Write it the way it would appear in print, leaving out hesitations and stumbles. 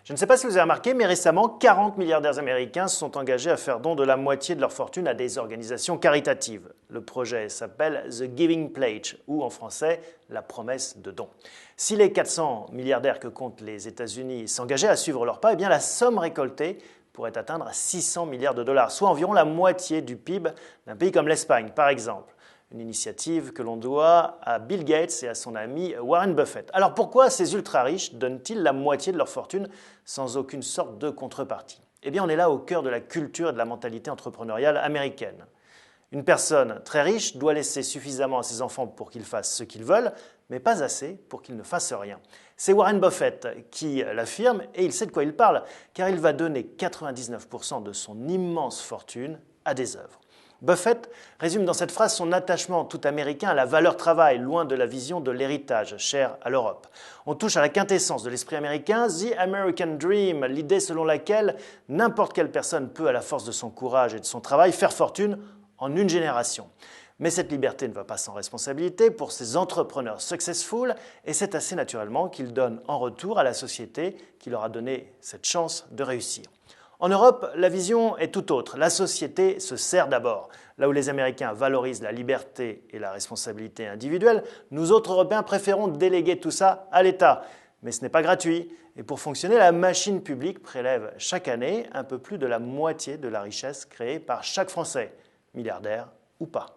Je ne sais pas si vous avez remarqué, mais récemment, 40 milliardaires américains se sont engagés à faire don de la moitié de leur fortune à des organisations caritatives. Le projet s'appelle The Giving Pledge, ou en français, la promesse de don. Si les 400 milliardaires que comptent les États-Unis s'engageaient à suivre leur pas, eh bien la somme récoltée pourrait atteindre 600 milliards de dollars, soit environ la moitié du PIB d'un pays comme l'Espagne, par exemple. Une initiative que l'on doit à Bill Gates et à son ami Warren Buffett. Alors pourquoi ces ultra-riches donnent-ils la moitié de leur fortune sans aucune sorte de contrepartie? Eh bien on est là au cœur de la culture et de la mentalité entrepreneuriale américaine. Une personne très riche doit laisser suffisamment à ses enfants pour qu'ils fassent ce qu'ils veulent, mais pas assez pour qu'ils ne fassent rien. C'est Warren Buffett qui l'affirme et il sait de quoi il parle, car il va donner 99% de son immense fortune à des œuvres. Buffett résume dans cette phrase son attachement tout américain à la valeur travail, loin de la vision de l'héritage, cher à l'Europe. On touche à la quintessence de l'esprit américain, The American Dream, l'idée selon laquelle n'importe quelle personne peut, à la force de son courage et de son travail, faire fortune en une génération. Mais cette liberté ne va pas sans responsabilité pour ces entrepreneurs successful, et c'est assez naturellement qu'ils donnent en retour à la société qui leur a donné cette chance de réussir. En Europe, la vision est tout autre. La société se sert d'abord. Là où les Américains valorisent la liberté et la responsabilité individuelle, nous autres Européens préférons déléguer tout ça à l'État. Mais ce n'est pas gratuit. Et pour fonctionner, la machine publique prélève chaque année un peu plus de la moitié de la richesse créée par chaque Français, milliardaire ou pas.